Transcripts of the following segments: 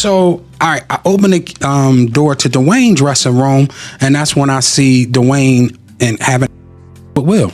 So, all right, I open the door to Dwayne's dressing room, and that's when I see Dwayne and having with Will.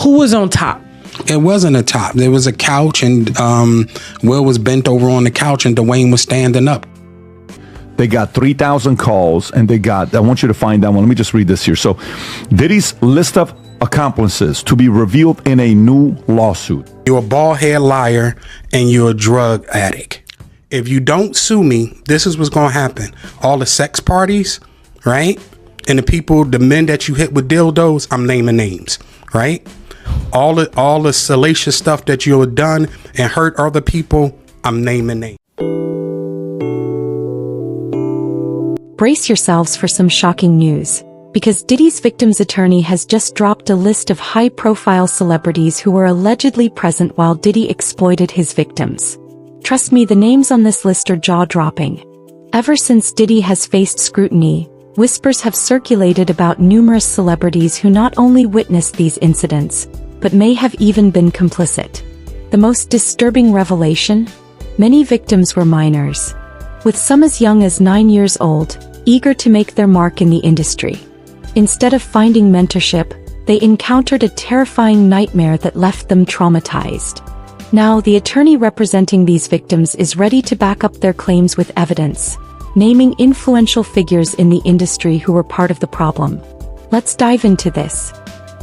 Who was on top? It wasn't a top. There was a couch, and Will was bent over on the couch, and Dwayne was standing up. They got 3,000 calls, and they got, I want you to find that one. Let me just read this here. So, Diddy's list of accomplices to be revealed in a new lawsuit. You're a bald-head liar, and you're a drug addict. If you don't sue me, this is what's going to happen. All the sex parties, right? And the people, the men that you hit with dildos, I'm naming names, right? All the salacious stuff that you have done and hurt other people, I'm naming names. Brace yourselves for some shocking news, because Diddy's victim's attorney has just dropped a list of high-profile celebrities who were allegedly present while Diddy exploited his victims. Trust me, the names on this list are jaw-dropping. Ever since Diddy has faced scrutiny, whispers have circulated about numerous celebrities who not only witnessed these incidents, but may have even been complicit. The most disturbing revelation? Many victims were minors, with some as young as 9 years old, eager to make their mark in the industry. Instead of finding mentorship, they encountered a terrifying nightmare that left them traumatized. Now, the attorney representing these victims is ready to back up their claims with evidence, naming influential figures in the industry who were part of the problem. Let's dive into this.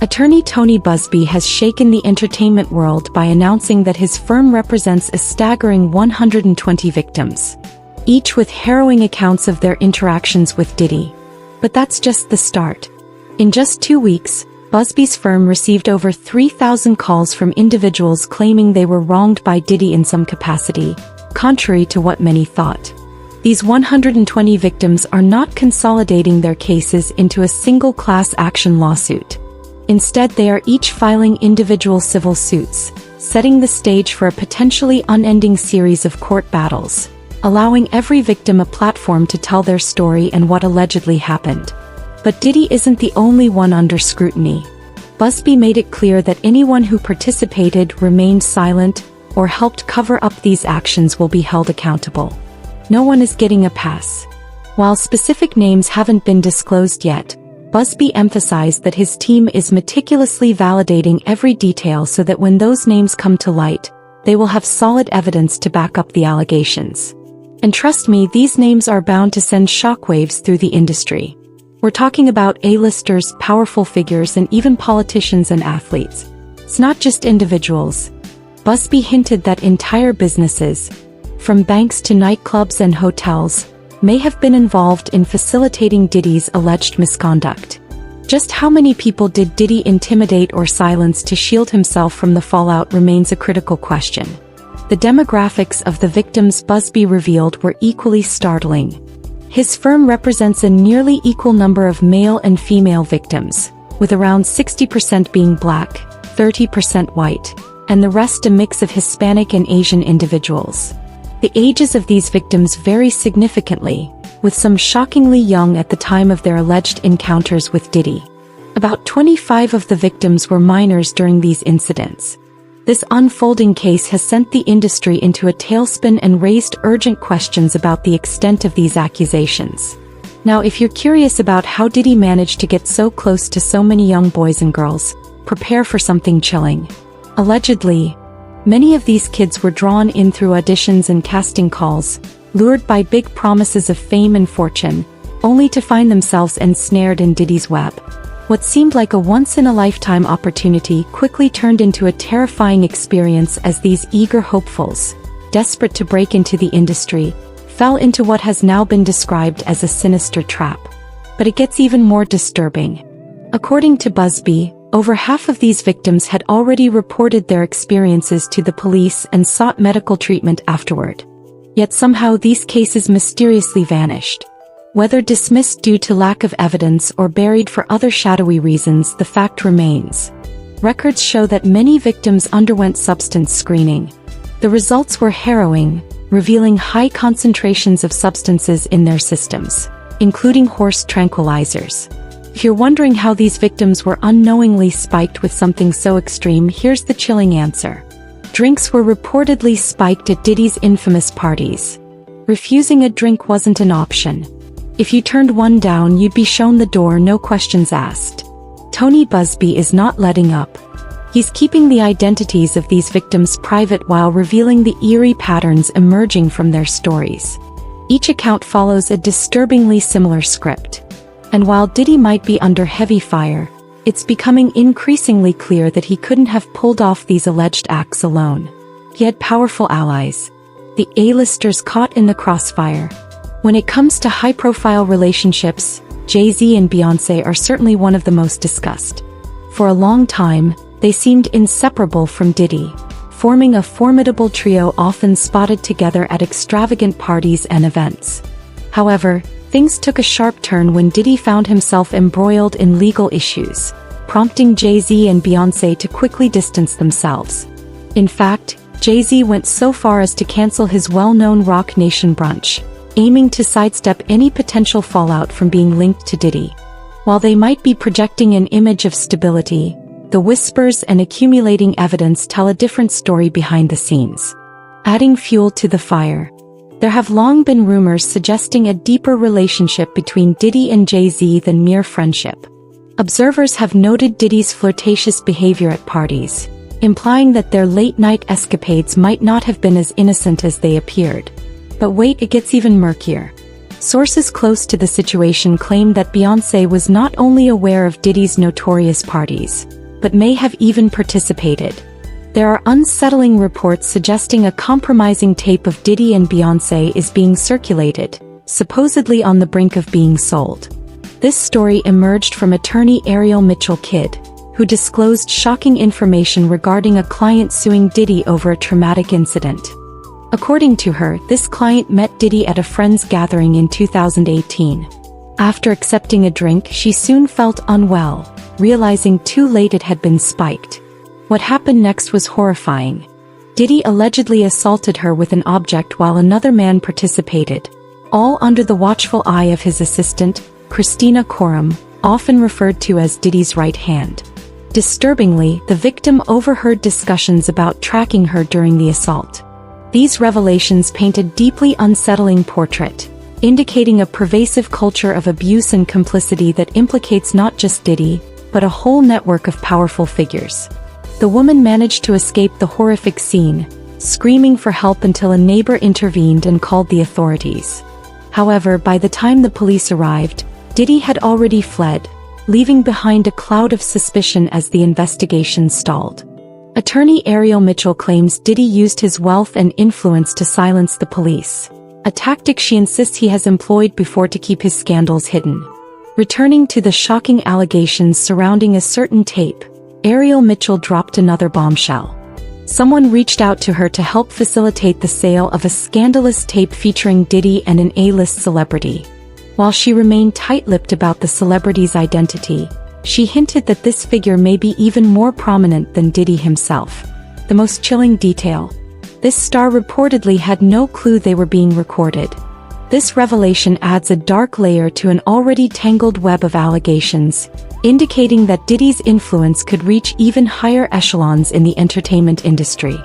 Attorney Tony Busby has shaken the entertainment world by announcing that his firm represents a staggering 120 victims, each with harrowing accounts of their interactions with Diddy. But that's just the start. In just 2 weeks, Busby's firm received over 3,000 calls from individuals claiming they were wronged by Diddy in some capacity, contrary to what many thought. These 120 victims are not consolidating their cases into a single class action lawsuit. Instead, they are each filing individual civil suits, setting the stage for a potentially unending series of court battles, allowing every victim a platform to tell their story and what allegedly happened. But Diddy isn't the only one under scrutiny. Busby made it clear that anyone who participated, remained silent, or helped cover up these actions will be held accountable. No one is getting a pass. While specific names haven't been disclosed yet, Busby emphasized that his team is meticulously validating every detail so that when those names come to light, they will have solid evidence to back up the allegations. And trust me, these names are bound to send shockwaves through the industry. We're talking about A-listers, powerful figures, and even politicians and athletes. It's not just individuals. Busby hinted that entire businesses, from banks to nightclubs and hotels, may have been involved in facilitating Diddy's alleged misconduct. Just how many people did Diddy intimidate or silence to shield himself from the fallout remains a critical question. The demographics of the victims Busby revealed were equally startling. His firm represents a nearly equal number of male and female victims, with around 60% being black, 30% white, and the rest a mix of Hispanic and Asian individuals. The ages of these victims vary significantly, with some shockingly young at the time of their alleged encounters with Diddy. About 25 of the victims were minors during these incidents. This unfolding case has sent the industry into a tailspin and raised urgent questions about the extent of these accusations. Now, if you're curious about how Diddy managed to get so close to so many young boys and girls, prepare for something chilling. Allegedly, many of these kids were drawn in through auditions and casting calls, lured by big promises of fame and fortune, only to find themselves ensnared in Diddy's web. What seemed like a once-in-a-lifetime opportunity quickly turned into a terrifying experience as these eager hopefuls, desperate to break into the industry, fell into what has now been described as a sinister trap. But it gets even more disturbing. According to Busby, over half of these victims had already reported their experiences to the police and sought medical treatment afterward. Yet somehow these cases mysteriously vanished. Whether dismissed due to lack of evidence or buried for other shadowy reasons, the fact remains. Records show that many victims underwent substance screening. The results were harrowing, revealing high concentrations of substances in their systems, including horse tranquilizers. If you're wondering how these victims were unknowingly spiked with something so extreme, here's the chilling answer. Drinks were reportedly spiked at Diddy's infamous parties. refusing a drink wasn't an option. If you turned one down, you'd be shown the door, no questions asked. Tony Busby is not letting up. He's keeping the identities of these victims private while revealing the eerie patterns emerging from their stories. Each account follows a disturbingly similar script. And while Diddy might be under heavy fire, it's becoming increasingly clear that he couldn't have pulled off these alleged acts alone. He had powerful allies. The A-listers caught in the crossfire. When it comes to high-profile relationships, Jay-Z and Beyoncé are certainly one of the most discussed. For a long time, they seemed inseparable from Diddy, forming a formidable trio often spotted together at extravagant parties and events. However, things took a sharp turn when Diddy found himself embroiled in legal issues, prompting Jay-Z and Beyoncé to quickly distance themselves. In fact, Jay-Z went so far as to cancel his well-known Roc Nation brunch, aiming to sidestep any potential fallout from being linked to Diddy. While they might be projecting an image of stability, the whispers and accumulating evidence tell a different story behind the scenes. Adding fuel to the fire, there have long been rumors suggesting a deeper relationship between Diddy and Jay-Z than mere friendship. Observers have noted Diddy's flirtatious behavior at parties, implying that their late-night escapades might not have been as innocent as they appeared. But wait, it gets even murkier. Sources close to the situation claim that Beyoncé was not only aware of Diddy's notorious parties, but may have even participated. There are unsettling reports suggesting a compromising tape of Diddy and Beyoncé is being circulated, supposedly on the brink of being sold. This story emerged from attorney Ariel Mitchell-Kidd, who disclosed shocking information regarding a client suing Diddy over a traumatic incident. According to her, this client met Diddy at a friend's gathering in 2018. After accepting a drink, she soon felt unwell, realizing too late it had been spiked. What happened next was horrifying. Diddy allegedly assaulted her with an object while another man participated, all under the watchful eye of his assistant, Christina Coram, often referred to as Diddy's right hand. Disturbingly, the victim overheard discussions about tracking her during the assault. These revelations paint a deeply unsettling portrait, indicating a pervasive culture of abuse and complicity that implicates not just Diddy, but a whole network of powerful figures. The woman managed to escape the horrific scene, screaming for help until a neighbor intervened and called the authorities. However, by the time the police arrived, Diddy had already fled, leaving behind a cloud of suspicion as the investigation stalled. Attorney Ariel Mitchell claims Diddy used his wealth and influence to silence the police, a tactic she insists he has employed before to keep his scandals hidden. Returning to the shocking allegations surrounding a certain tape, Ariel Mitchell dropped another bombshell. Someone reached out to her to help facilitate the sale of a scandalous tape featuring Diddy and an A-list celebrity. While she remained tight-lipped about the celebrity's identity, she hinted that this figure may be even more prominent than Diddy himself. The most chilling detail: this star reportedly had no clue they were being recorded. This revelation adds a dark layer to an already tangled web of allegations, indicating that Diddy's influence could reach even higher echelons in the entertainment industry.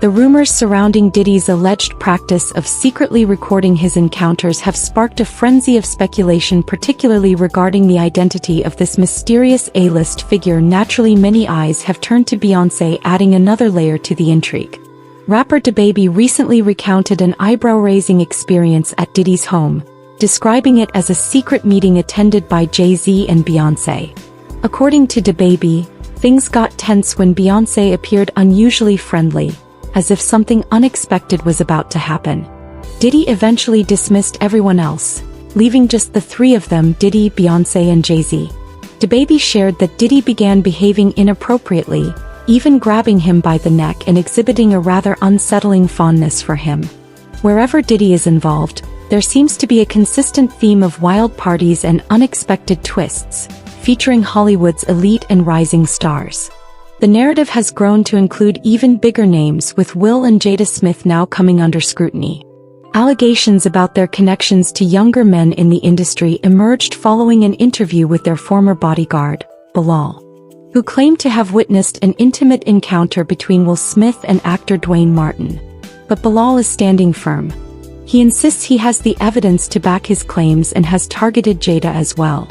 The rumors surrounding Diddy's alleged practice of secretly recording his encounters have sparked a frenzy of speculation, particularly regarding the identity of this mysterious A-list figure. Naturally, many eyes have turned to Beyoncé, adding another layer to the intrigue. Rapper DaBaby recently recounted an eyebrow-raising experience at Diddy's home, describing it as a secret meeting attended by Jay-Z and Beyoncé. According to DaBaby, things got tense when Beyoncé appeared unusually friendly, as if something unexpected was about to happen. Diddy eventually dismissed everyone else, leaving just the three of them: Diddy, Beyoncé, and Jay-Z. DaBaby shared that Diddy began behaving inappropriately, even grabbing him by the neck and exhibiting a rather unsettling fondness for him. Wherever Diddy is involved, there seems to be a consistent theme of wild parties and unexpected twists, featuring Hollywood's elite and rising stars. The narrative has grown to include even bigger names, with Will and Jada Smith now coming under scrutiny. Allegations about their connections to younger men in the industry emerged following an interview with their former bodyguard, Bilal, who claimed to have witnessed an intimate encounter between Will Smith and actor Dwayne Martin. But Bilal is standing firm. He insists he has the evidence to back his claims and has targeted Jada as well.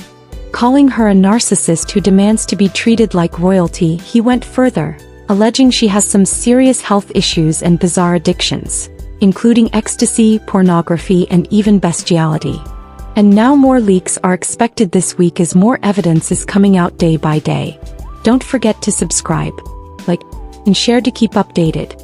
Calling her a narcissist who demands to be treated like royalty, he went further, alleging she has some serious health issues and bizarre addictions, including ecstasy, pornography, and even bestiality. And now more leaks are expected this week as more evidence is coming out day by day. Don't forget to subscribe, like, and share to keep updated.